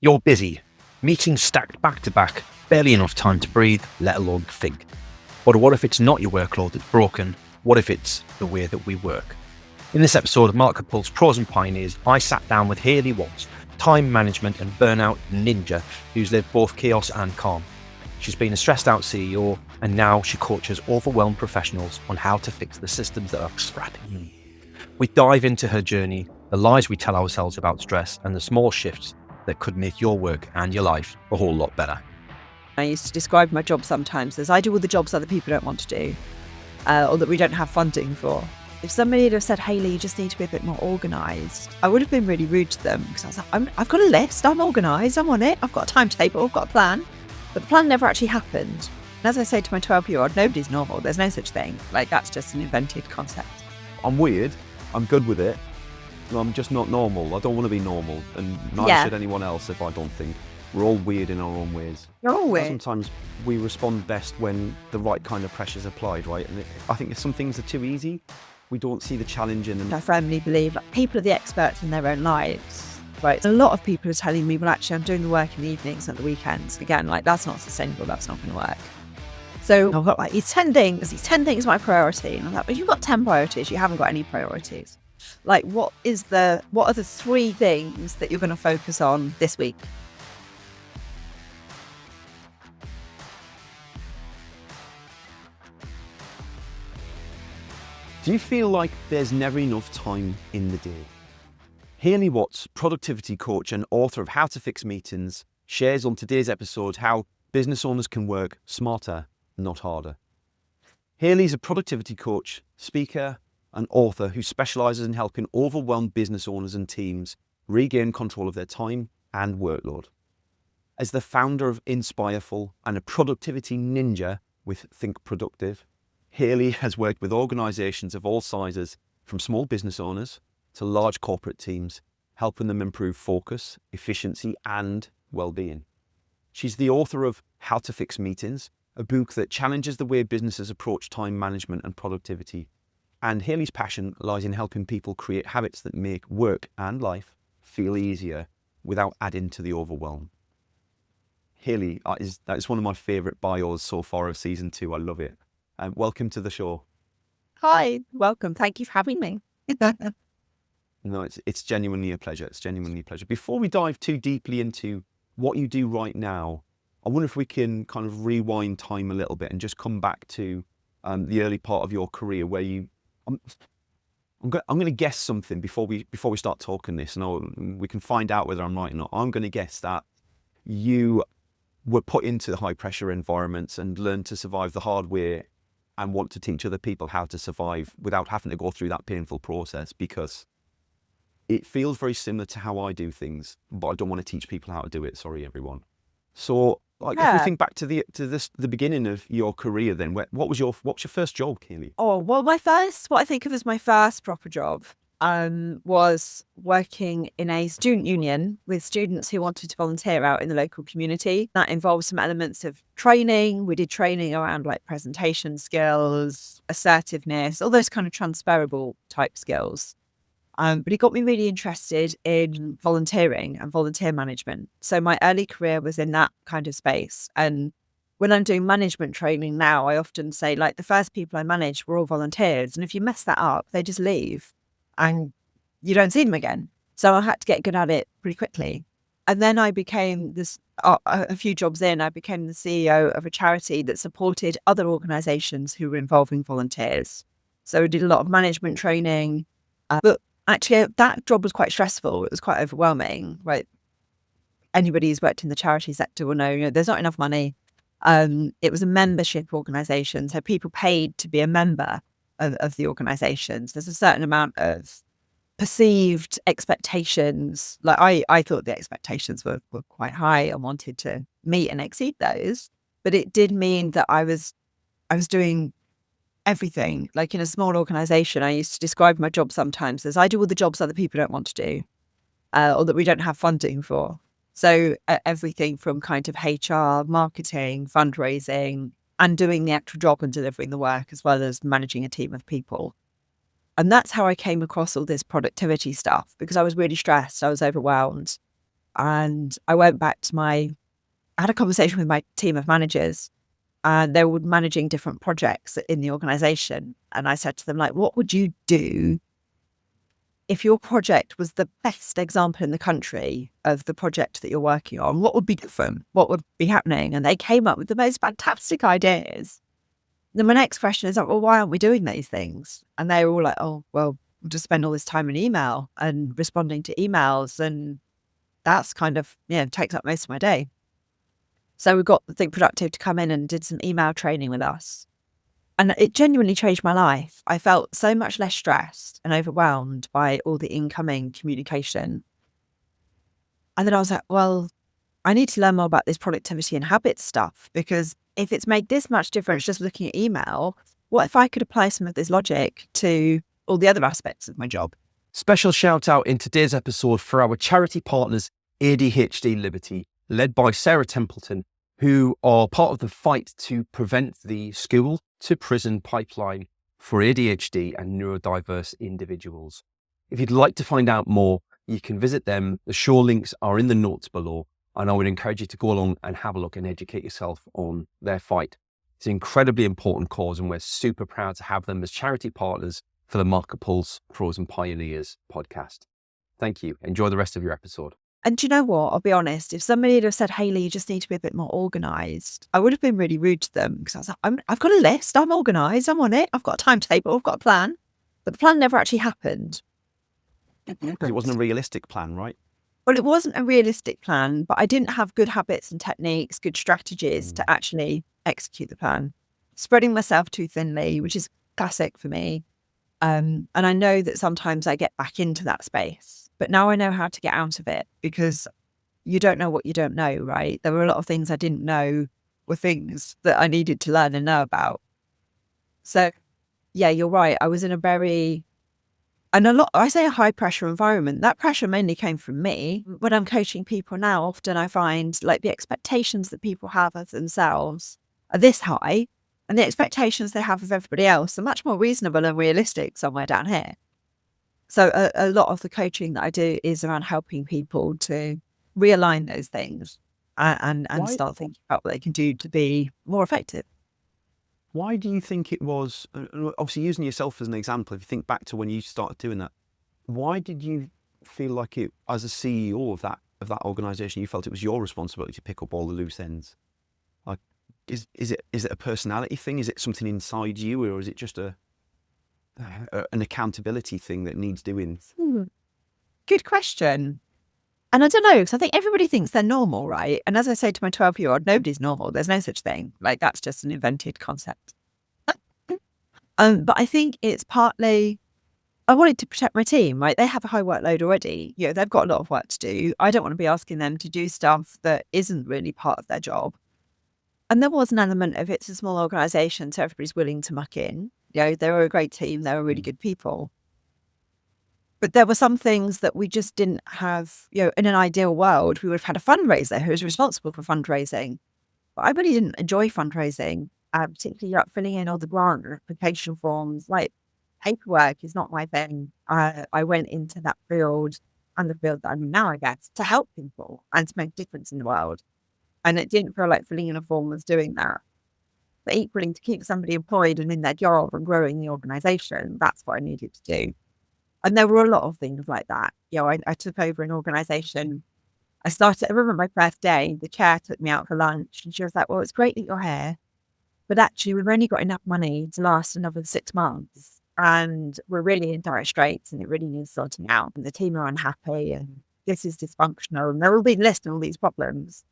You're busy, meetings stacked back to back, barely enough time to breathe, let alone think. But what if it's not your workload that's broken? What if it's the way that we work? In this episode of MarketPulse Pros and Pioneers, I sat down with Hayley Watts, time management and burnout ninja who's lived both chaos and calm. She's been a stressed out CEO and now she coaches overwhelmed professionals on how to fix the systems that are scrapping them. We dive into her journey, the lies we tell ourselves about stress and the small shifts that could make your work and your life a whole lot better. I used to describe my job sometimes as I do all the jobs other people don't want to do, or that we don't have funding for. If somebody had have said, Hayley, you just need to be a bit more organised, I would have been really rude to them because I was like, I've got a list, I'm organised, I'm on it, I've got a timetable, I've got a plan. But the plan never actually happened. And as I say to my 12-year-old, nobody's normal, there's no such thing. Like, that's just an invented concept. I'm weird, I'm good with it. I'm just not normal. I don't want to be normal, and neither should anyone else, if I don't think. We're all weird in our own ways. You're all weird. Sometimes we respond best when the right kind of pressure's applied, right? And I think if some things are too easy, we don't see the challenge in them. I firmly believe people are the experts in their own lives, right? A lot of people are telling me, well, actually, I'm doing the work in the evenings and the weekends. Again, like, that's not sustainable, that's not going to work. So I've got like, these 10 things my priority. And I'm like, well, you've got 10 priorities, you haven't got any priorities. Like, what are the 3 things that you're going to focus on this week? Do you feel like there's never enough time in the day? Hayley Watts, productivity coach and author of How to Fix Meetings, shares on today's episode how business owners can work smarter, not harder. Hayley's a productivity coach, speaker, an author who specialises in helping overwhelmed business owners and teams regain control of their time and workload. As the founder of Inspireful and a productivity ninja with Think Productive, Hayley has worked with organisations of all sizes, from small business owners to large corporate teams, helping them improve focus, efficiency and well-being. She's the author of How to Fix Meetings, a book that challenges the way businesses approach time management and productivity. And Hayley's passion lies in helping people create habits that make work and life feel easier without adding to the overwhelm. Hayley, that is one of my favourite bios so far of season 2. I love it. Welcome to the show. Hi, welcome. Thank you for having me. No, it's genuinely a pleasure. It's genuinely a pleasure. Before we dive too deeply into what you do right now, I wonder if we can kind of rewind time a little bit and just come back to the early part of your career where you. I'm going to guess something before we start talking this, and we can find out whether I'm right or not. I'm going to guess that you were put into high pressure environments and learned to survive the hard way, and want to teach other people how to survive without having to go through that painful process, because it feels very similar to how I do things, but I don't want to teach people how to do it. Sorry, everyone. So, if we think back to the beginning of your career, then what was your first job, Hayley? Oh, well, what I think of as my first proper job was working in a student union with students who wanted to volunteer out in the local community. That involved some elements of training. We did training around like presentation skills, assertiveness, all those kind of transferable type skills. But it got me really interested in volunteering and volunteer management. So my early career was in that kind of space. And when I'm doing management training now, I often say, like, the first people I managed were all volunteers. And if you mess that up, they just leave and you don't see them again. So I had to get good at it pretty quickly. And then I became a few jobs in, I became the CEO of a charity that supported other organisations who were involving volunteers. So I did a lot of management training, but actually, that job was quite stressful. It was quite overwhelming, right? Anybody who's worked in the charity sector will know, there's not enough money. It was a membership organisation, so people paid to be a member of the organisations. There's a certain amount of perceived expectations. Like I thought the expectations were quite high and wanted to meet and exceed those. But it did mean that I was doing everything. Like, in a small organisation, I used to describe my job sometimes as I do all the jobs other people don't want to do, or that we don't have funding for. So everything from kind of HR, marketing, fundraising, and doing the actual job and delivering the work, as well as managing a team of people. And that's how I came across all this productivity stuff, because I was really stressed. I was overwhelmed. And I went back to I had a conversation with my team of managers, and they were managing different projects in the organization. And I said to them, like, what would you do if your project was the best example in the country of the project that you're working on? What would be different? What would be happening? And they came up with the most fantastic ideas. Then my next question is like, well, why aren't we doing these things? And they were all like, oh, well, we'll just spend all this time in email and responding to emails. And that's kind of, takes up most of my day. So we got Think Productive to come in and did some email training with us. And it genuinely changed my life. I felt so much less stressed and overwhelmed by all the incoming communication. And then I was like, well, I need to learn more about this productivity and habits stuff, because if it's made this much difference just looking at email, what if I could apply some of this logic to all the other aspects of my job? Special shout out in today's episode for our charity partners, ADHD Liberty, led by Sarah Templeton, who are part of the fight to prevent the school to prison pipeline for ADHD and neurodiverse individuals. If you'd like to find out more, you can visit them. The show links are in the notes below, and I would encourage you to go along and have a look and educate yourself on their fight. It's an incredibly important cause, and we're super proud to have them as charity partners for the MarketPulse Pros and Pioneers podcast. Thank you. Enjoy the rest of your episode. And do you know what? I'll be honest. If somebody had have said, Hayley, you just need to be a bit more organised, I would have been really rude to them, because I was like, I've got a list. I'm organised. I'm on it. I've got a timetable. I've got a plan. But the plan never actually happened. Because it wasn't a realistic plan, right? Well, it wasn't a realistic plan, but I didn't have good habits and techniques, good strategies to actually execute the plan. Spreading myself too thinly, which is classic for me. And I know that sometimes I get back into that space, but now I know how to get out of it, because you don't know what you don't know, right? There were a lot of things I didn't know were things that I needed to learn and know about. So yeah, you're right. I was in I say a high pressure environment. That pressure mainly came from me. When I'm coaching people now, often I find like the expectations that people have of themselves are this high, and the expectations they have of everybody else are much more reasonable and realistic somewhere down here. So a lot of the coaching that I do is around helping people to realign those things and start thinking about what they can do to be more effective. Why do you think it was, obviously using yourself as an example, if you think back to when you started doing that, why did you feel like it, as a CEO of that organisation, you felt it was your responsibility to pick up all the loose ends? Like, is it a personality thing? Is it something inside you, or is it just an accountability thing that needs doing? Good question. And I don't know, because I think everybody thinks they're normal, right? And as I say to my 12-year-old, nobody's normal. There's no such thing. Like, that's just an invented concept. But I think it's partly, I wanted to protect my team, right? They have a high workload already. They've got a lot of work to do. I don't want to be asking them to do stuff that isn't really part of their job. And there was an element of it's a small organisation, so everybody's willing to muck in. They were a great team. They were really good people. But there were some things that we just didn't have, in an ideal world, we would have had a fundraiser who was responsible for fundraising. But I really didn't enjoy fundraising, particularly filling in all the grant application forms. Like, paperwork is not my thing. I went into that field, and the field that I'm in now, I guess, to help people and to make a difference in the world. And it didn't feel like filling in a form was doing that. But equally, to keep somebody employed and in their job and growing the organisation, that's what I needed to do. And there were a lot of things like that. I took over an organisation. I remember my first day, the chair took me out for lunch, and she was like, well, it's great that you're here, but actually we've only got enough money to last another 6 months. And we're really in dire straits, and it really needs sorting out. And the team are unhappy, and this is dysfunctional, and they're all being listed all these problems.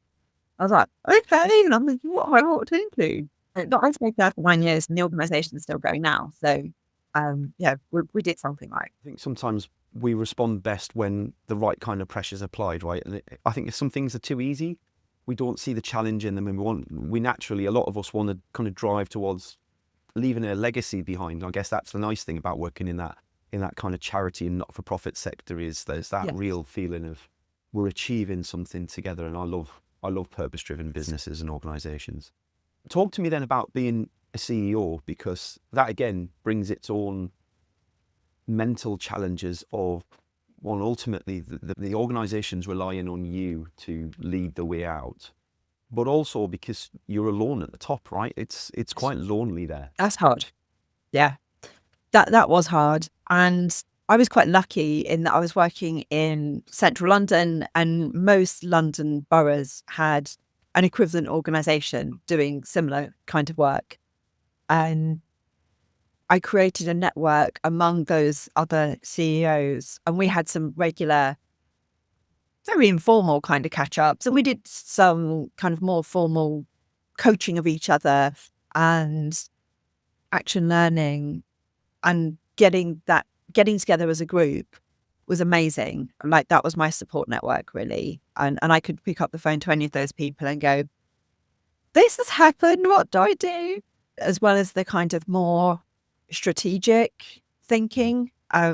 I was like, okay. And I'm like, what have I walked into? Not I stayed there for 1 year, and the organisation is still going now. So we did something right. I think sometimes we respond best when the right kind of pressure's applied, right? And I think if some things are too easy, we don't see the challenge in them, and we naturally, a lot of us want to kind of drive towards leaving a legacy behind. I guess that's the nice thing about working in that kind of charity and not-for-profit sector, is there's that real feeling of we're achieving something together. And I love purpose-driven businesses and organisations. Talk to me then about being a CEO, because that again brings its own mental challenges of Well, ultimately, the organisation's relying on you to lead the way out, but also because you're alone at the top, right? It's quite lonely there. That's hard. Yeah, that was hard. And I was quite lucky in that I was working in central London, and most London boroughs had an equivalent organisation doing similar kind of work. And I created a network among those other CEOs, and we had some regular, very informal kind of catch ups. And we did some kind of more formal coaching of each other and action learning, and getting together as a group was amazing. Like, that was my support network, really. And I could pick up the phone to any of those people and go, this has happened, what do I do? As well as the kind of more strategic thinking.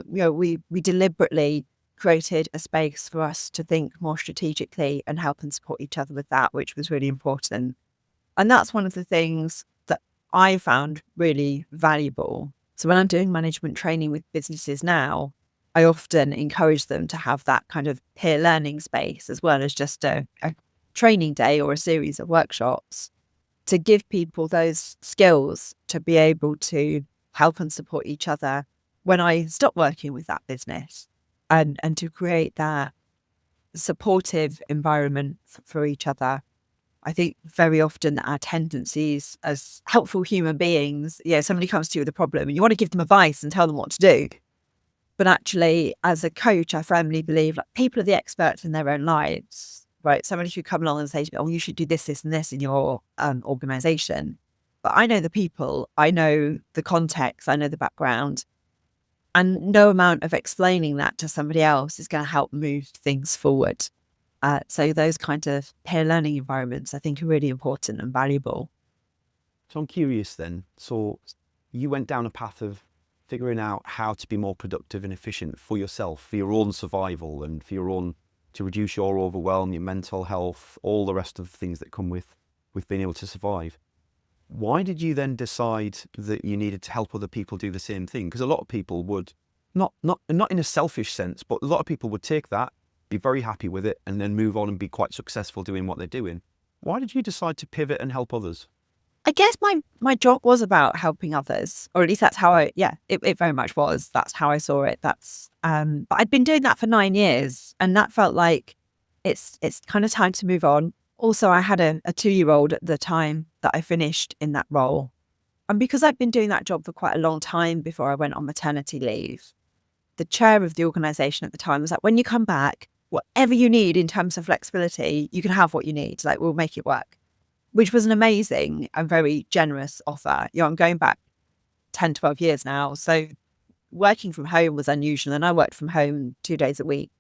We deliberately created a space for us to think more strategically and help and support each other with that, which was really important. And that's one of the things that I found really valuable. So when I'm doing management training with businesses now, I often encourage them to have that kind of peer learning space, as well as just a training day or a series of workshops, to give people those skills to be able to help and support each other when I stop working with that business, and to create that supportive environment for each other. I think very often our tendencies as helpful human beings, somebody comes to you with a problem and you want to give them advice and tell them what to do. But actually, as a coach, I firmly believe people are the experts in their own lives, right? Somebody should come along and say, oh, you should do this, this, and this in your organization. But I know the people, I know the context, I know the background. And no amount of explaining that to somebody else is going to help move things forward. So those kind of peer learning environments, I think, are really important and valuable. So I'm curious then. So you went down a path of figuring out how to be more productive and efficient for yourself, for your own survival, and for your own, to reduce your overwhelm, your mental health, all the rest of the things that come with being able to survive. Why did you then decide that you needed to help other people do the same thing? Because a lot of people would, not in a selfish sense, but a lot of people would take that, be very happy with it, and then move on and be quite successful doing what they're doing. Why did you decide to pivot and help others? I guess my job was about helping others, or at least that's how it very much was. That's how I saw it. But I'd been doing that for 9 years, and that felt like it's kind of time to move on. Also, I had a 2-year-old at the time that I finished in that role. And because I'd been doing that job for quite a long time before I went on maternity leave, the chair of the organisation at the time was like, when you come back, whatever you need in terms of flexibility, you can have what you need. Like, we'll make it work, which was an amazing and very generous offer. I'm going back 10, 12 years now. So working from home was unusual. And I worked from home 2 days a week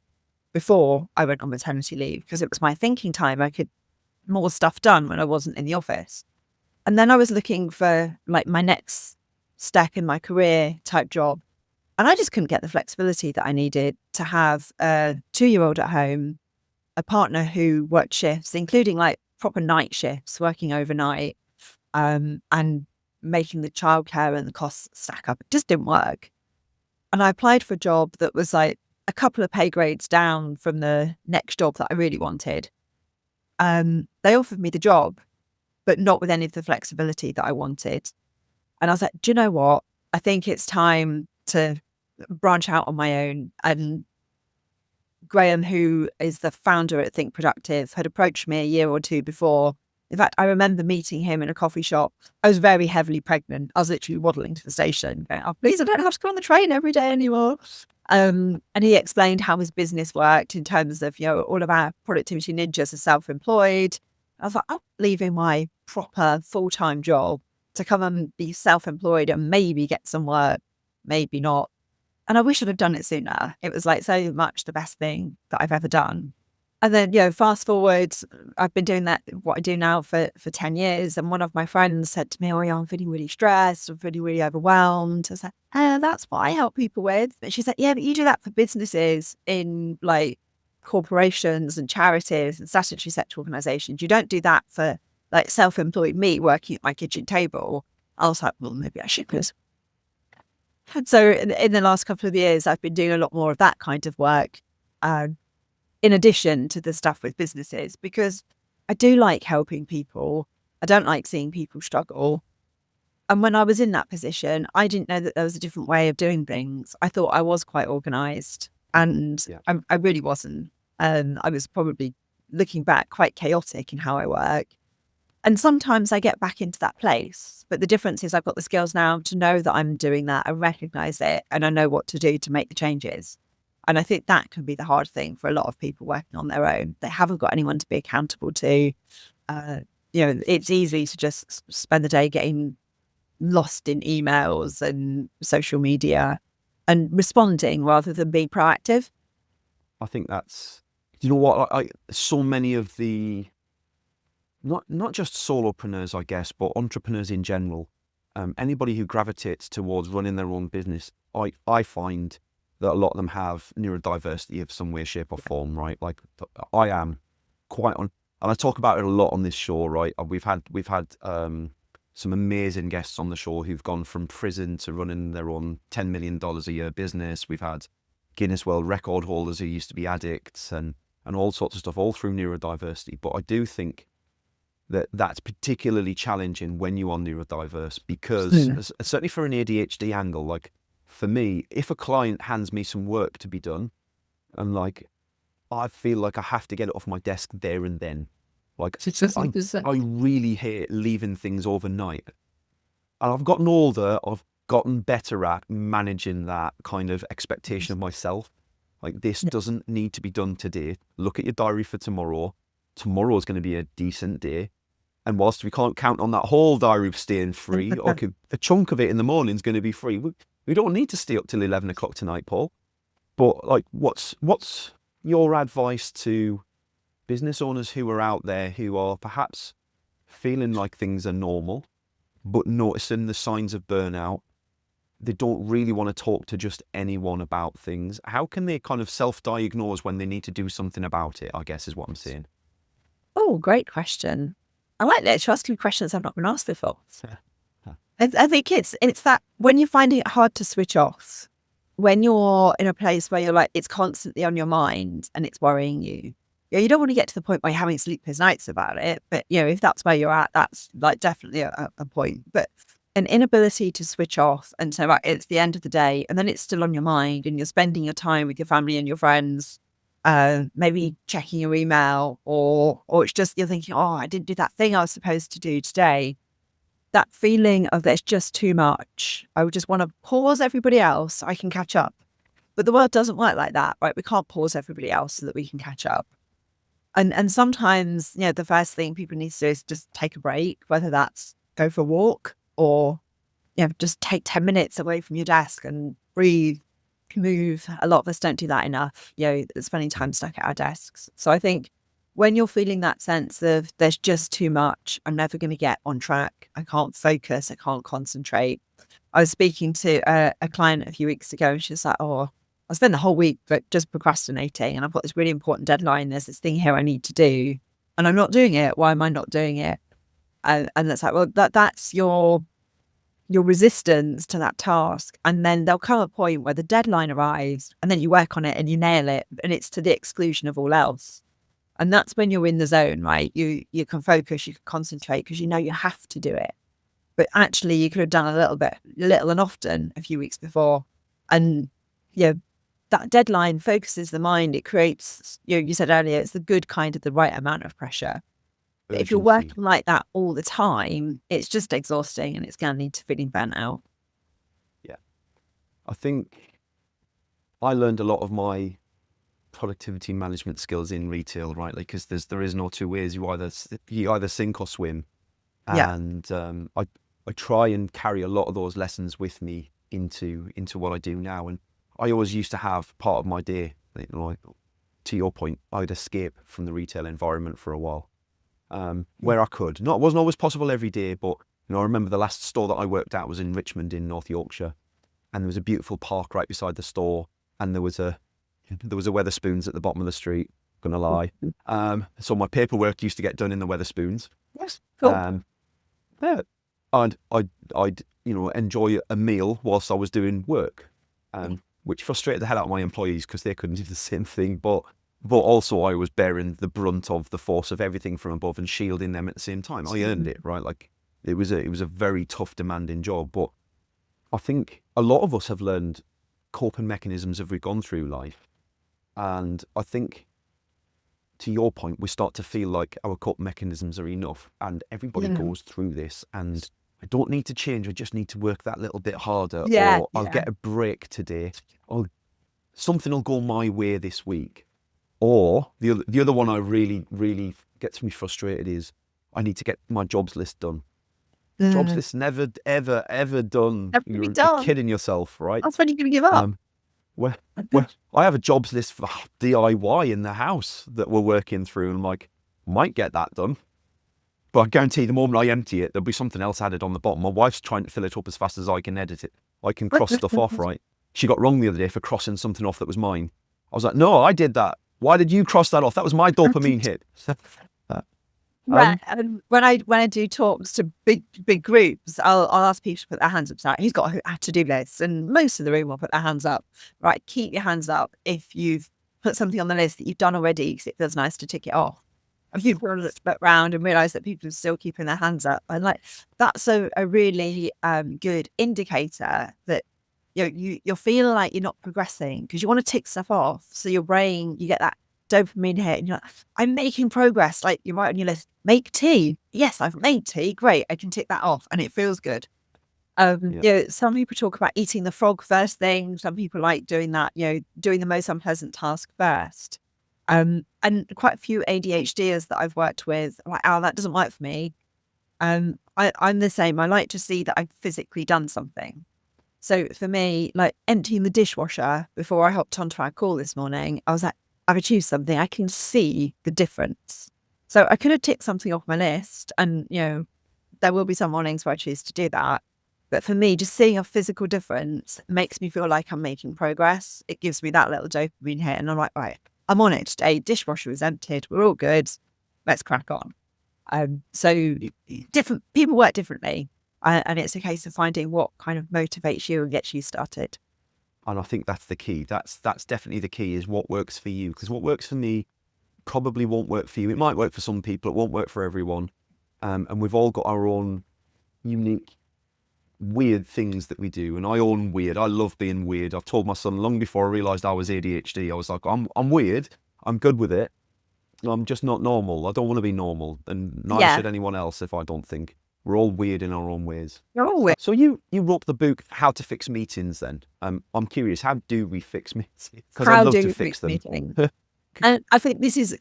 before I went on maternity leave, because it was my thinking time. I could more stuff done when I wasn't in the office. And then I was looking for like my next step in my career type job. And I just couldn't get the flexibility that I needed to have a 2-year-old at home, a partner who worked shifts, including like proper night shifts, working overnight, and making the childcare and the costs stack up. It just didn't work. And I applied for a job that was like a couple of pay grades down from the next job that I really wanted. They offered me the job, but not with any of the flexibility that I wanted. And I was like, do you know what? I think it's time to branch out on my own. And Graham, who is the founder at Think Productive, had approached me a year or two before. In fact, I remember meeting him in a coffee shop. I was very heavily pregnant. I was literally waddling to the station going, oh, please, I don't have to go on the train every day anymore. And he explained how his business worked in terms of, all of our productivity ninjas are self-employed. I was like, I'm leaving my proper full-time job to come and be self-employed and maybe get some work, maybe not. And I wish I'd have done it sooner. It was like so much the best thing that I've ever done. And then, fast forward, I've been doing what I do now for 10 years. And one of my friends said to me, oh, yeah, I'm feeling really stressed. I'm feeling really overwhelmed. I was like, that's what I help people with. But she's like, yeah, but you do that for businesses in like corporations and charities and statutory sector organisations. You don't do that for like self-employed me working at my kitchen table. I was like, well, maybe I should. And so in the last couple of years, I've been doing a lot more of that kind of work, in addition to the stuff with businesses, because I do like helping people. I don't like seeing people struggle. And when I was in that position, I didn't know that there was a different way of doing things. I thought I was quite organised, and I really wasn't. I was probably, looking back, quite chaotic in how I work. And sometimes I get back into that place. But the difference is I've got the skills now to know that I'm doing that. I recognise it and I know what to do to make the changes. And I think that can be the hard thing for a lot of people working on their own. They haven't got anyone to be accountable to. It's easy to just spend the day getting lost in emails and social media and responding rather than being proactive. I think that's, you know what, I so many of the, not just solopreneurs, I guess, but entrepreneurs in general, anybody who gravitates towards running their own business, I find that a lot of them have neurodiversity of some way, shape or form, right? Like I am quite on, and I talk about it a lot on this show, right? We've had some amazing guests on the show who've gone from prison to running their own $10 million a year business. We've had Guinness World Record holders who used to be addicts and all sorts of stuff, all through neurodiversity. But I do think that that's particularly challenging when you are neurodiverse, because certainly for an ADHD angle, like for me, if a client hands me some work to be done, I'm like, I feel like I have to get it off my desk there and then. Like, I really hate leaving things overnight. And I've gotten older, I've gotten better at managing that kind of expectation of myself. Like, this doesn't need to be done today. Look at your diary for tomorrow. Tomorrow is going to be a decent day. And whilst we can't count on that whole diary staying free, or a chunk of it in the morning is going to be free. We don't need to stay up till 11 o'clock tonight, Paul. But like, what's your advice to business owners who are out there who are perhaps feeling like things are normal, but noticing the signs of burnout? They don't really want to talk to just anyone about things. How can they kind of self-diagnose when they need to do something about it, I guess is what I'm saying. Oh, great question. I like that. You're asking questions I've not been asked before. I think it's that when you're finding it hard to switch off, when you're in a place where you're like, it's constantly on your mind and it's worrying you. You don't want to get to the point where you're having sleepless nights about it. But, if that's where you're at, that's like definitely a point. But an inability to switch off and say, right, it's the end of the day, and then it's still on your mind and you're spending your time with your family and your friends, maybe checking your email, or it's just you're thinking, oh, I didn't do that thing I was supposed to do today. That feeling of there's just too much. I would just want to pause everybody else so I can catch up. But the world doesn't work like that, right? We can't pause everybody else so that we can catch up. And sometimes, the first thing people need to do is just take a break, whether that's go for a walk or, just take 10 minutes away from your desk and breathe, move. A lot of us don't do that enough, spending time stuck at our desks. So I think when you're feeling that sense of there's just too much, I'm never going to get on track, I can't focus, I can't concentrate. I was speaking to a client a few weeks ago and she's like, oh, I spend the whole week just procrastinating and I've got this really important deadline. There's this thing here I need to do and I'm not doing it. Why am I not doing it? And that's like, well, that's your resistance to that task. And then there'll come a point where the deadline arrives and then you work on it and you nail it and it's to the exclusion of all else. And that's when you're in the zone, right? You can focus, you can concentrate because you know you have to do it. But actually you could have done a little and often a few weeks before. And that deadline focuses the mind. It creates, you said earlier, it's the good kind of the right amount of pressure. But if you're working like that all the time, it's just exhausting and it's going to lead to feeling burnt out. Yeah. I think I learned a lot of my productivity management skills in retail, right? Like, because there is no two ways. You either sink or swim. And I try and carry a lot of those lessons with me into what I do now. And I always used to have part of my day, like, to your point, I'd escape from the retail environment for a while, where I could. It wasn't always possible every day, but I remember the last store that I worked at was in Richmond in North Yorkshire, and there was a beautiful park right beside the store, and there was a Wetherspoons at the bottom of the street. Gonna lie, so my paperwork used to get done in the Wetherspoons. Yes, cool. Yeah, I'd enjoy a meal whilst I was doing work, which frustrated the hell out of my employees because they couldn't do the same thing. But also I was bearing the brunt of the force of everything from above and shielding them at the same time. I earned it, right? Like it was a very tough, demanding job. But I think a lot of us have learned coping mechanisms as we've gone through life, and I think, to your point, we start to feel like our coping mechanisms are enough, and everybody goes through this, and I don't need to change, I just need to work that little bit harder, or I'll get a break today, or something will go my way this week. Or the other one I really, really gets me frustrated is I need to get my jobs list done. Jobs list never, ever, ever done. You're kidding yourself, right? That's when you're going to give up. Well, I have a jobs list for DIY in the house that we're working through, and I'm like, might get that done. But I guarantee the moment I empty it, there'll be something else added on the bottom. My wife's trying to fill it up as fast as I can edit it. I can cross stuff off, right? She got wrong the other day for crossing something off that was mine. I was like, no, I did that. Why did you cross that off? That was my dopamine hit. Right. And when I do talks to big groups, I'll ask people to put their hands up. So who's got a to-do list? And most of the room will put their hands up. Right. Keep your hands up if you've put something on the list that you've done already, because it feels nice to tick it off. If you've looked around and realised that people are still keeping their hands up, and like that's a really good indicator that you're feeling like you're not progressing, because you want to tick stuff off. So your brain, you get that dopamine hit, and you're like, I'm making progress. Like you write on your list, make tea. Yes, I've made tea. Great, I can tick that off, and it feels good. Some people talk about eating the frog first thing. Some people like doing that. Doing the most unpleasant task first. And quite a few ADHDers that I've worked with are like, oh, that doesn't work for me. I'm the same. I like to see that I've physically done something. So for me, like emptying the dishwasher before I hopped onto our call this morning, I was like, I've achieved something. I can see the difference. So I could have ticked something off my list, and there will be some mornings where I choose to do that. But for me, just seeing a physical difference makes me feel like I'm making progress. It gives me that little dopamine hit, and I'm like, right, I'm on it today. Dishwasher is emptied. We're all good. Let's crack on. So different people work differently, and it's a case of finding what kind of motivates you and gets you started. And I think that's the key. That's definitely the key, is what works for you. Because what works for me probably won't work for you. It might work for some people. It won't work for everyone. And we've all got our own unique, weird things that we do. And I own weird. I love being weird. I've told my son long before I realised I was ADHD. I was like, I'm weird. I'm good with it. I'm just not normal. I don't want to be normal. And neither should anyone else, if I don't think. We're all weird in our own ways. You're all weird. So you wrote the book, How to Fix Meetings then. I'm curious, how do we fix meetings? Because I'd love to fix them. Meetings? And I think this is,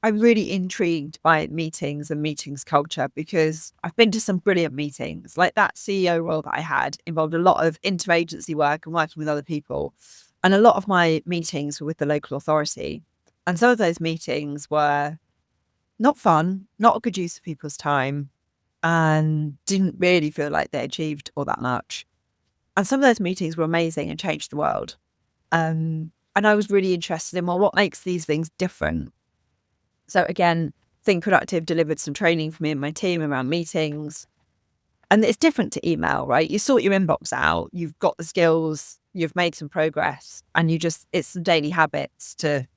I'm really intrigued by meetings and meetings culture, because I've been to some brilliant meetings. Like that CEO role that I had involved a lot of interagency work and working with other people. And a lot of my meetings were with the local authority. And some of those meetings were not fun, not a good use of people's time, and didn't really feel like they achieved all that much. And some of those meetings were amazing and changed the world. And I was really interested in, well, what makes these things different? So again, Think Productive delivered some training for me and my team around meetings. And it's different to email, right? You sort your inbox out, you've got the skills, you've made some progress, and it's some daily habits to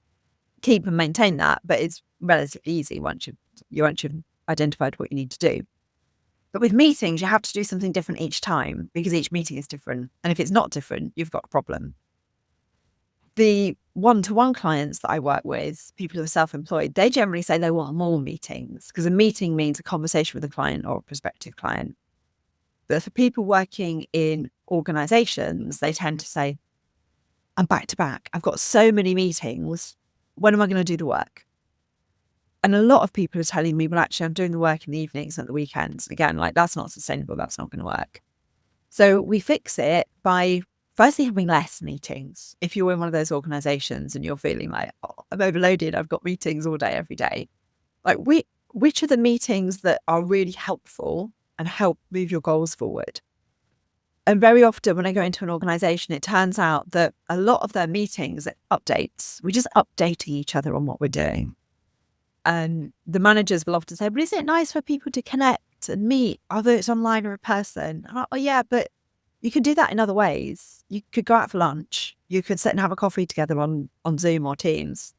keep and maintain that. But it's relatively easy once you've identified what you need to do. But with meetings, you have to do something different each time, because each meeting is different. And if it's not different, you've got a problem. The one-to-one clients that I work with, people who are self-employed, they generally say they want more meetings, because a meeting means a conversation with a client or a prospective client. But for people working in organizations, they tend to say, I'm back to back. I've got so many meetings. When am I going to do the work? And a lot of people are telling me, well, actually, I'm doing the work in the evenings and the weekends. Again, like that's not sustainable. That's not going to work. So we fix it by firstly having less meetings. If you're in one of those organizations and you're feeling like, oh, I'm overloaded, I've got meetings all day, every day. Like which are the meetings that are really helpful and help move your goals forward? And very often when I go into an organization, it turns out that a lot of their meetings are updates. We're just updating each other on what we're doing. And the managers will often say, but is it nice for people to connect connect and meet, whether it's online or in person. I'm like, oh yeah, but you can do that in other ways. You could go out for lunch. You could sit and have a coffee together on Zoom or Teams.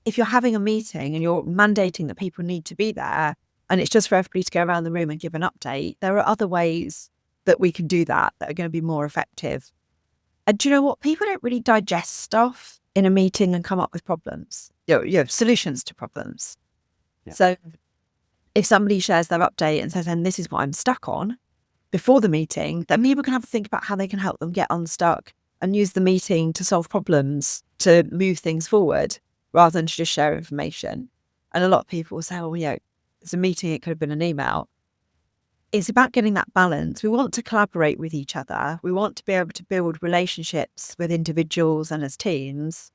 If you're having a meeting and you're mandating that people need to be there and it's just for everybody to go around the room and give an update, there are other ways that we can do that are going to be more effective. And do you know what? People don't really digest stuff in a meeting and come up with problems, solutions to problems. Yeah. So if somebody shares their update and says, and this is what I'm stuck on before the meeting, then people can have a think about how they can help them get unstuck and use the meeting to solve problems, to move things forward, rather than to just share information. And a lot of people will say, oh, it's a meeting, it could have been an email. It's about getting that balance. We want to collaborate with each other. We want to be able to build relationships with individuals and as teams.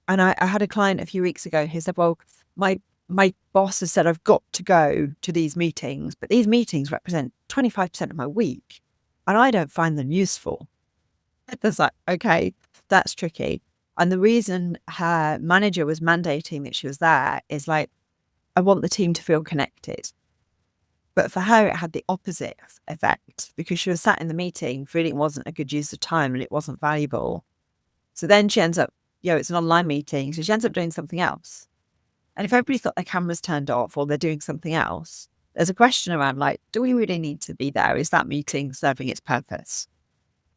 And I had a client a few weeks ago who said, well, my boss has said I've got to go to these meetings, but these meetings represent 25% of my week and I don't find them useful. It's like, okay, that's tricky. And the reason her manager was mandating that she was there is like, I want the team to feel connected. But for her, it had the opposite effect because she was sat in the meeting feeling it wasn't a good use of time and it wasn't valuable. So then she ends up, it's an online meeting, so she ends up doing something else. And if everybody's got their cameras turned off or they're doing something else, there's a question around like, do we really need to be there? Is that meeting serving its purpose?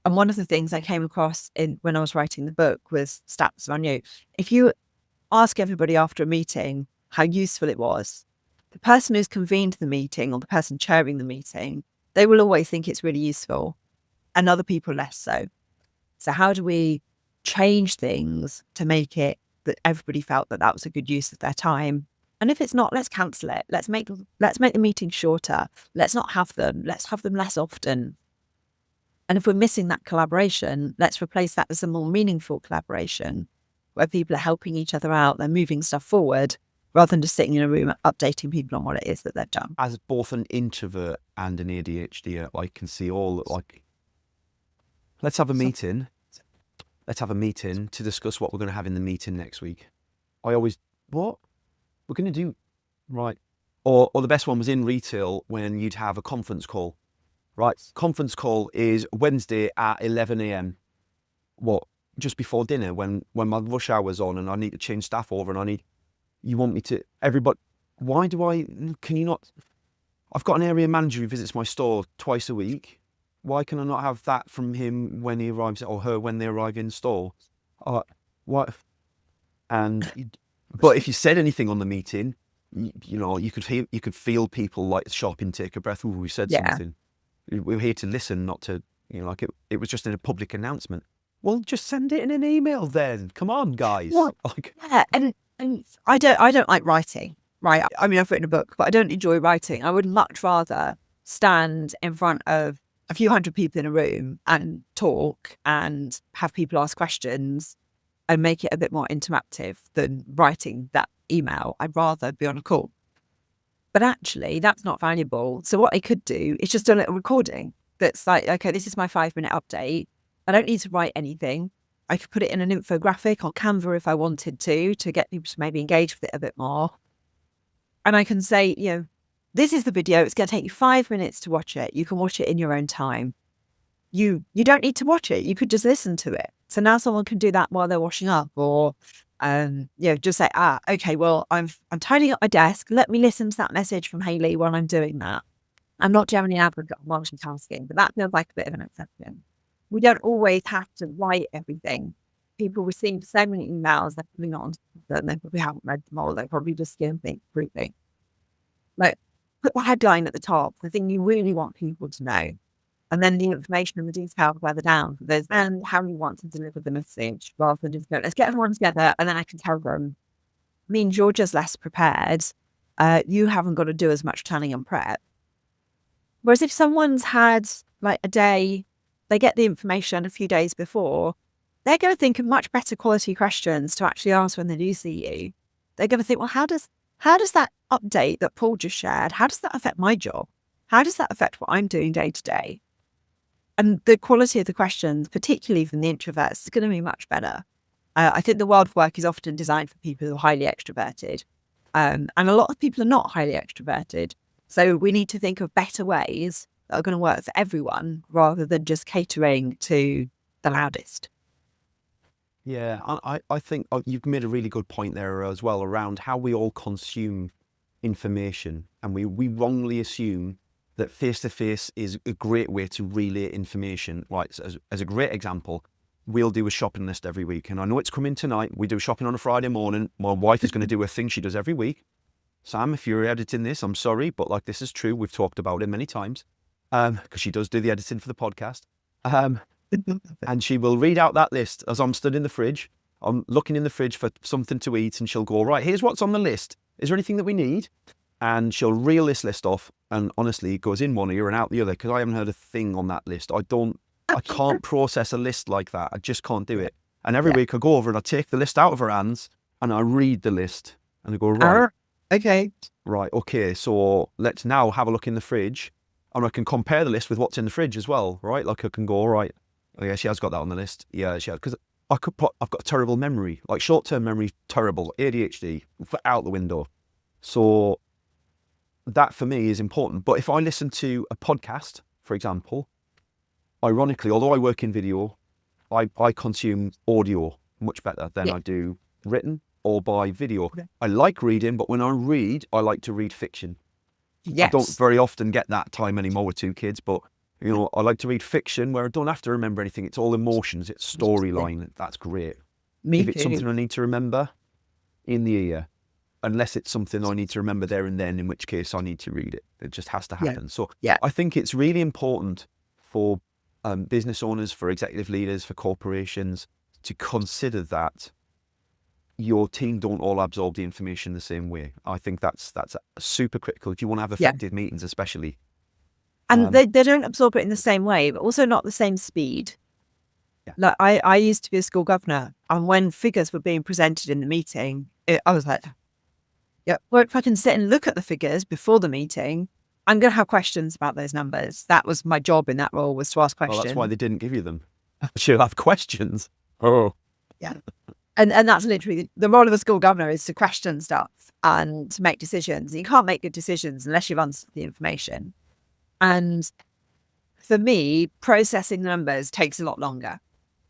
And one of the things I came across when I was writing the book was stats on you. If you ask everybody after a meeting how useful it was, the person who's convened the meeting or the person chairing the meeting, they will always think it's really useful and other people less so. So how do we change things to make it that everybody felt that was a good use of their time? And if it's not, let's cancel it. Let's make the meeting shorter. Let's not have them. Let's have them less often. And if we're missing that collaboration, let's replace that with a more meaningful collaboration where people are helping each other out, they're moving stuff forward, rather than just sitting in a room updating people on what it is that they've done. As both an introvert and an ADHD, I can see all let's have a meeting. Let's have a meeting to discuss what we're going to have in the meeting next week. What we're going to do, right? Or the best one was in retail when you'd have a conference call, right? Conference call is Wednesday at 11 a.m. Just before dinner when my rush hour's on and I need to change staff over and you want me to, everybody, can you not, I've got an area manager who visits my store twice a week. Why can I not have that from him when he arrives or her when they arrive in store? What? But if you said anything on the meeting, you could feel people like sharp intake of breath. Ooh, we said something. We're here to listen, not to, it was just in a public announcement. Well, just send it in an email then. Come on, guys. Well, and I don't like writing, right? I mean, I've written a book, but I don't enjoy writing. I would much rather stand in front of a few hundred people in a room and talk and have people ask questions and make it a bit more interactive than writing that email. I'd rather be on a call. But actually, that's not valuable. So what I could do is just do a little recording that's like, okay, this is my 5-minute update. I don't need to write anything. I could put it in an infographic on Canva if I wanted to get people to maybe engage with it a bit more. And I can say, this is the video. It's going to take you 5 minutes to watch it. You can watch it in your own time. You don't need to watch it. You could just listen to it. So now someone can do that while they're washing up or, just say, okay, well, I'm tidying up my desk. Let me listen to that message from Hayley while I'm doing that. I'm not generally an advocate of multitasking, but that feels like a bit of an exception. We don't always have to write everything. People receive so many emails, they're putting on and they probably haven't read them all. They're probably just skimming through things. Like, put the headline at the top, the thing you really want people to know. And then the information and the details further down. And how you want to deliver the message rather than just go, let's get everyone together and then I can tell them. Means you're just less prepared. You haven't got to do as much planning and prep. Whereas if someone's had like a day, they get the information a few days before, they're going to think of much better quality questions to actually ask when they do see you. They're going to think, well, how does that update that Paul just shared, how does that affect my job? How does that affect what I'm doing day to day? And the quality of the questions, particularly from the introverts, is going to be much better. I think the world of work is often designed for people who are highly extroverted. And a lot of people are not highly extroverted. So we need to think of better ways that are going to work for everyone rather than just catering to the loudest. Yeah, I think you've made a really good point there as well around how we all consume information, and we wrongly assume that face-to-face is a great way to relay information. Like, as a great example, we'll do a shopping list every week, and I know it's coming tonight. We do shopping on a Friday morning. My wife is going to do a thing she does every week. Sam, if you're editing this, I'm sorry, but like, this is true. We've talked about it many times, because she does do the editing for the podcast. And she will read out that list as I'm stood in the fridge. I'm looking in the fridge for something to eat, and she'll go, right, here's what's on the list. Is there anything that we need? And she'll reel this list off, and honestly, it goes in one ear and out the other, because I haven't heard a thing on that list. I can't process a list like that. I just can't do it. And every week I go over and I take the list out of her hands and I read the list and I go, right. Okay, so let's now have a look in the fridge, and I can compare the list with what's in the fridge as well, right? Like, I can go, all right, oh yeah, she has got that on the list. Yeah, she has, because I've got a terrible memory, like short-term memory, terrible, ADHD, out the window. So that for me is important. But if I listen to a podcast, for example, ironically, although I work in video, I consume audio much better than I do written or by video. Okay. I like reading, but when I read, I like to read fiction. Yes. I don't very often get that time anymore with 2 kids, but I like to read fiction where I don't have to remember anything. It's all emotions, it's storyline. That's great. If it's something I need to remember, in the ear. Unless it's something I need to remember there and then, in which case I need to read it. It just has to happen. So I think it's really important for business owners, for executive leaders, for corporations to consider that your team don't all absorb the information the same way. I think that's super critical if you want to have effective meetings, especially. And they don't absorb it in the same way, but also not the same speed. Yeah. Like I used to be a school governor, and when figures were being presented in the meeting, I was like, well, if I can sit and look at the figures before the meeting, I'm going to have questions about those numbers. That was my job in that role, was to ask questions. Well, that's why they didn't give you them. She'll have questions. Oh. Yeah. And that's literally the role of a school governor, is to question stuff and to make decisions. You can't make good decisions unless you've answered the information. And for me, processing numbers takes a lot longer.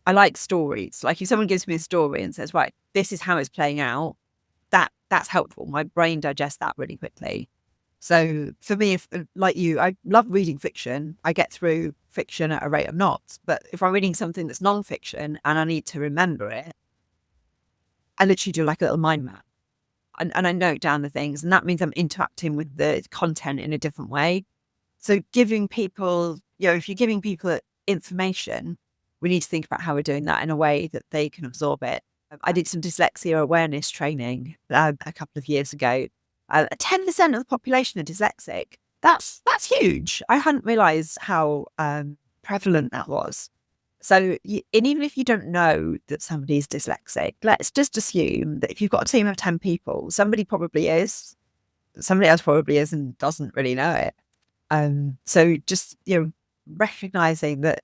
I like stories. Like, if someone gives me a story and says, right, this is how it's playing out, that's helpful. My brain digests that really quickly. So for me, if, like you, I love reading fiction. I get through fiction at a rate of knots. But if I'm reading something that's non-fiction and I need to remember it, I literally do like a little mind map. And I note down the things. And that means I'm interacting with the content in a different way. So giving people, if you're giving people information, we need to think about how we're doing that in a way that they can absorb it. I did some dyslexia awareness training a couple of years ago. 10% of the population are dyslexic. That's huge. I hadn't realised how prevalent that was. So, and even if you don't know that somebody's dyslexic, let's just assume that if you've got a team of 10 people, somebody probably is, somebody else probably is and doesn't really know it. So just, recognising that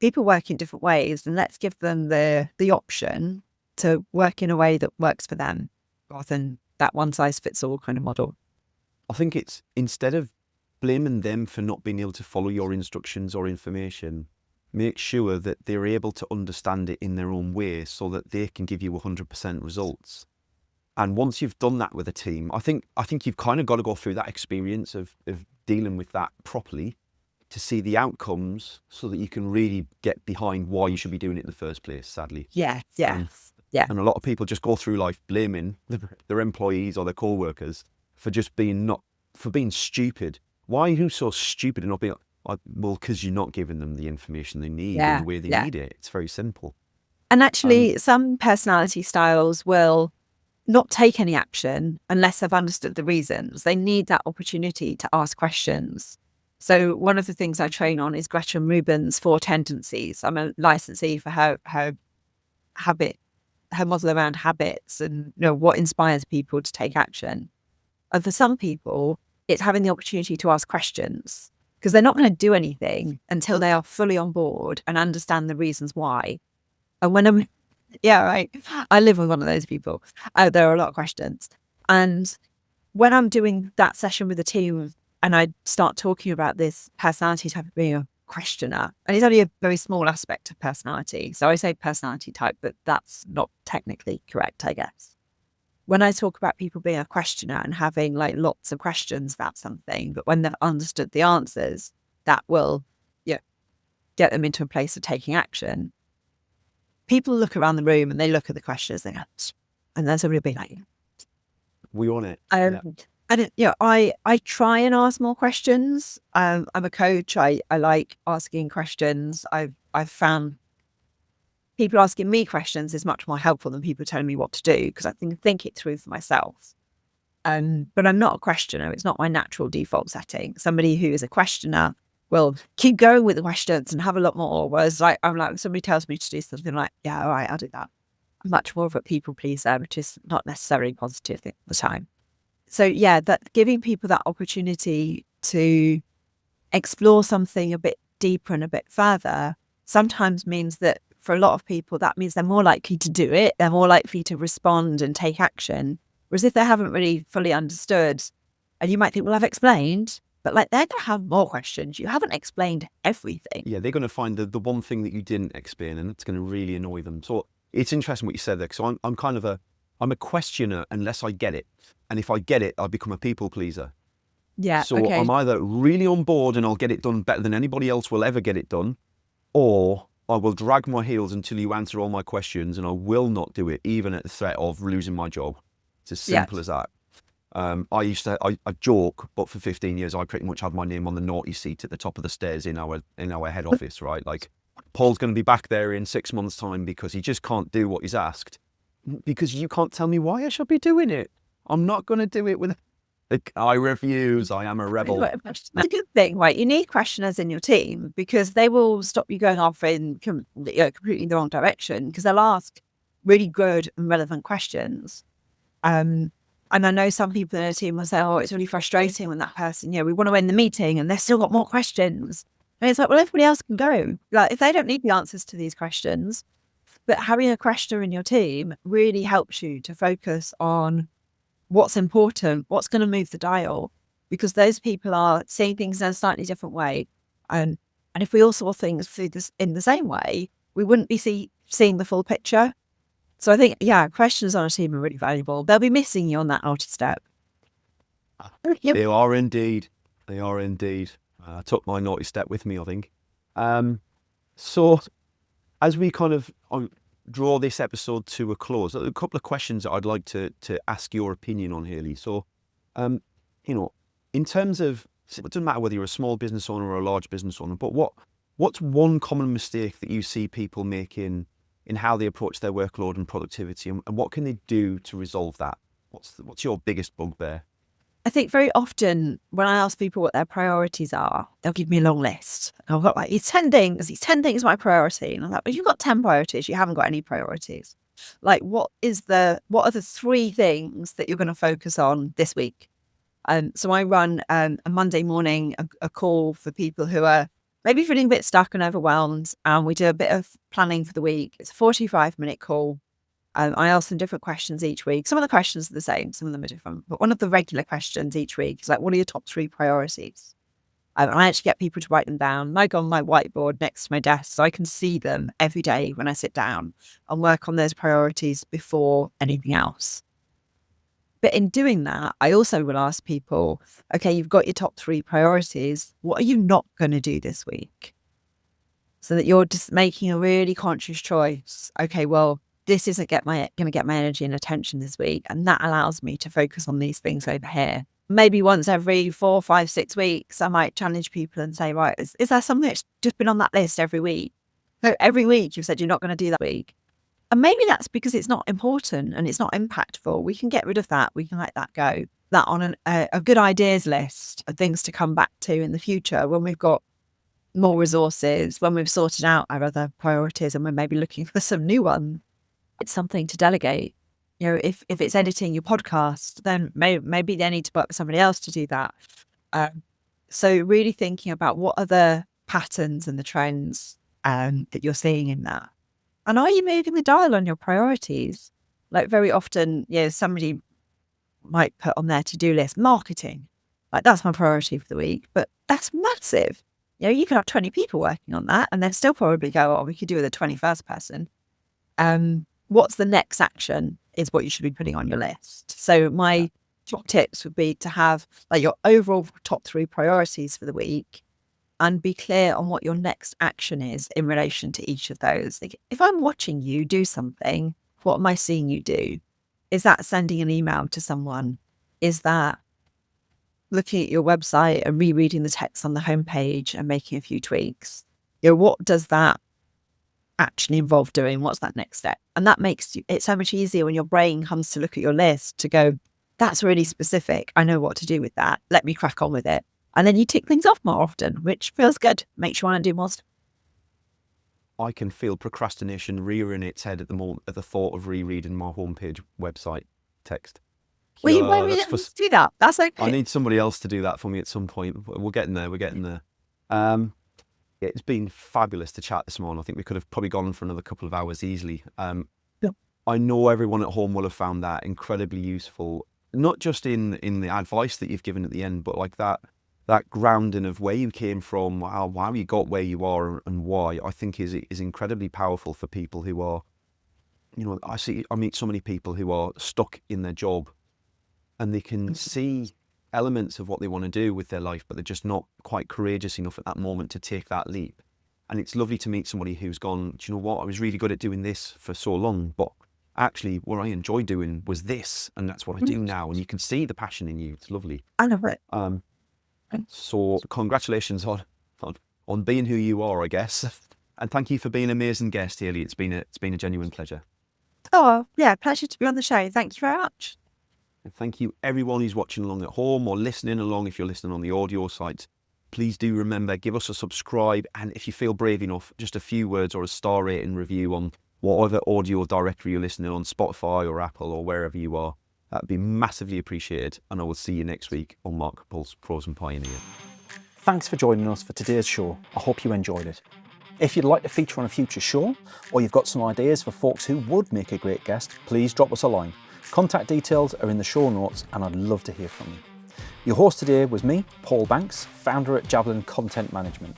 people work in different ways, and let's give them the option to work in a way that works for them, rather than that one size fits all kind of model. I think it's, instead of blaming them for not being able to follow your instructions or information, make sure that they're able to understand it in their own way so that they can give you 100% results. And once you've done that with a team, I think you've kind of got to go through that experience of dealing with that properly to see the outcomes, so that you can really get behind why you should be doing it in the first place, sadly. Yeah. And a lot of people just go through life blaming their employees or their co-workers for just being stupid. Why are you so stupid and not being... Well, because you're not giving them the information they need in the way they need it. It's very simple. And actually, some personality styles will not take any action unless they've understood the reasons. They need that opportunity to ask questions. So one of the things I train on is Gretchen Rubin's 4 tendencies. I'm a licensee for her model around habits and what inspires people to take action. And for some people, it's having the opportunity to ask questions, because they're not going to do anything until they are fully on board and understand the reasons why. And when I live with one of those people. There are a lot of questions. And when I'm doing that session with the team and I start talking about this personality type of being a questioner, and it's only a very small aspect of personality. So I say personality type, but that's not technically correct, I guess. When I talk about people being a questioner and having like lots of questions about something, but when they've understood the answers, that will get them into a place of taking action. People look around the room and they look at the questions and then somebody will be like, we on it. And I try and ask more questions. I'm a coach. I like asking questions. I've found people asking me questions is much more helpful than people telling me what to do, because I can think it through for myself. But I'm not a questioner. It's not my natural default setting. Somebody who is a questioner will keep going with the questions and have a lot more. Whereas I'm like, if somebody tells me to do something, like, yeah, all right, I'll do that. I'm much more of a people pleaser, which is not necessarily positive at the time. So yeah, that giving people that opportunity to explore something a bit deeper and a bit further sometimes means that for a lot of people, that means they're more likely to do it. They're more likely to respond and take action. Whereas if they haven't really fully understood, and you might think, well, I've explained, but like they're going to have more questions. You haven't explained everything. Yeah, they're going to find the one thing that you didn't explain, and it's going to really annoy them. So it's interesting what you said there, because I'm a questioner unless I get it. And if I get it, I become a people pleaser. Yeah. So okay. I'm either really on board and I'll get it done better than anybody else will ever get it done, or I will drag my heels until you answer all my questions, and I will not do it, even at the threat of losing my job. It's as simple as that. I joke, but for 15 years, I pretty much had my name on the naughty seat at the top of the stairs in our head office, right? Like, Paul's going to be back there in 6 months' time because he just can't do what he's asked. Because you can't tell me why I should be doing it. I'm not going to do it with... I refuse. I am a rebel. That's a good thing, right? You need questioners in your team because they will stop you going off in completely the wrong direction, because they'll ask really good and relevant questions. And I know some people in a team will say, oh, it's really frustrating when that person, we want to end the meeting and they've still got more questions. And it's like, well, everybody else can go. Like, if they don't need the answers to these questions, but having a questioner in your team really helps you to focus on what's important, what's going to move the dial, because those people are seeing things in a slightly different way. And if we all saw things through this in the same way, we wouldn't be seeing the full picture. So I think, questions on a team are really valuable. They'll be missing you on that outer step. Yep. They are indeed. They are indeed. I took my naughty step with me, I think. So as we kind of draw this episode to a close, a couple of questions that I'd like to ask your opinion on, Hayley. So, in terms of, it doesn't matter whether you're a small business owner or a large business owner, but what's one common mistake that you see people making in how they approach their workload and productivity, and what can they do to resolve that? What's your biggest bugbear? I think very often when I ask people what their priorities are, they'll give me a long list. And I've got like, it's 10 things. These 10 things are my priority. And I'm like, well, you've got 10 priorities. You haven't got any priorities. Like, what are the 3 things that you're going to focus on this week? So I run a Monday morning, a call for people who are maybe feeling a bit stuck and overwhelmed. And we do a bit of planning for the week. It's a 45-minute call. I ask them different questions each week. Some of the questions are the same, some of them are different. But one of the regular questions each week is like, what are your top 3 priorities? And I actually get people to write them down. I go on my whiteboard next to my desk so I can see them every day when I sit down and work on those priorities before anything else. But in doing that, I also will ask people, okay, you've got your top 3 priorities. What are you not going to do this week? So that you're just making a really conscious choice. Okay, well, this isn't going to get my energy and attention this week. And that allows me to focus on these things over here. Maybe once every 4, 5, 6 weeks, I might challenge people and say, right, is there something that's just been on that list every week? So every week you've said you're not going to do that week. And maybe that's because it's not important and it's not impactful. We can get rid of that. We can let that go. That on a good ideas list of things to come back to in the future when we've got more resources, when we've sorted out our other priorities and we're maybe looking for some new ones. It's something to delegate. If it's editing your podcast, then maybe they need to work with somebody else to do that. So really thinking about what are the patterns and the trends that you're seeing in that. And are you moving the dial on your priorities? Like very often, somebody might put on their to-do list marketing. Like, that's my priority for the week, but that's massive. You can have 20 people working on that and they'll still probably go, oh, we could do with a 21st person. What's the next action is what you should be putting on your list. So my top tips would be to have like your overall top 3 priorities for the week and be clear on what your next action is in relation to each of those. Like, if I'm watching you do something, what am I seeing you do? Is that sending an email to someone? Is that looking at your website and rereading the text on the homepage and making a few tweaks? What does that actually involve doing? What's that next step? And that makes it so much easier when your brain comes to look at your list to go, that's really specific. I know what to do with that. Let me crack on with it. And then you tick things off more often, which feels good. Makes you want to do more stuff. I can feel procrastination rearing its head at the moment at the thought of rereading my homepage website text. Well, you won't really do that. That's okay. I need somebody else to do that for me at some point. We're getting there. It's been fabulous to chat this morning. I think we could have probably gone for another couple of hours easily. I know everyone at home will have found that incredibly useful, not just in the advice that you've given at the end, but like that grounding of where you came from, how you got where you are and why, I think is incredibly powerful for people who are, I meet so many people who are stuck in their job and they can see elements of what they want to do with their life, but they're just not quite courageous enough at that moment to take that leap. And it's lovely to meet somebody who's gone, do you know what, I was really good at doing this for so long, but actually what I enjoy doing was this, and that's what I do now. And you can see the passion in you. It's lovely. I love it. So congratulations on being who you are, I guess. And thank you for being an amazing guest, Hayley. It's been a genuine pleasure. Oh, yeah, pleasure to be on the show. Thank you very much. And thank you everyone who's watching along at home or listening along if you're listening on the audio site. Please do remember, give us a subscribe, and if you feel brave enough, just a few words or a star rating review on whatever audio directory you're listening on, Spotify or Apple or wherever you are. That'd be massively appreciated, and I will see you next week on MarketPulse Pros and Pioneer. Thanks for joining us for today's show. I hope you enjoyed it. If you'd like to feature on a future show, or you've got some ideas for folks who would make a great guest, please drop us a line. Contact details are in the show notes, and I'd love to hear from you. Your host today was me, Paul Banks, founder at Javelin Content Management.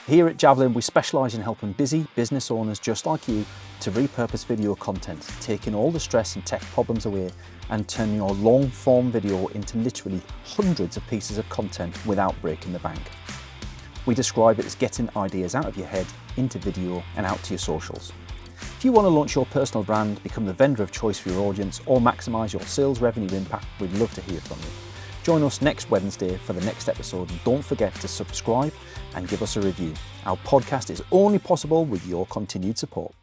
Here at Javelin, we specialise in helping busy business owners just like you to repurpose video content, taking all the stress and tech problems away and turning your long-form video into literally hundreds of pieces of content without breaking the bank. We describe it as getting ideas out of your head into video and out to your socials. If you want to launch your personal brand, become the vendor of choice for your audience, or maximise your sales revenue impact, we'd love to hear from you. Join us next Wednesday for the next episode, and don't forget to subscribe and give us a review. Our podcast is only possible with your continued support.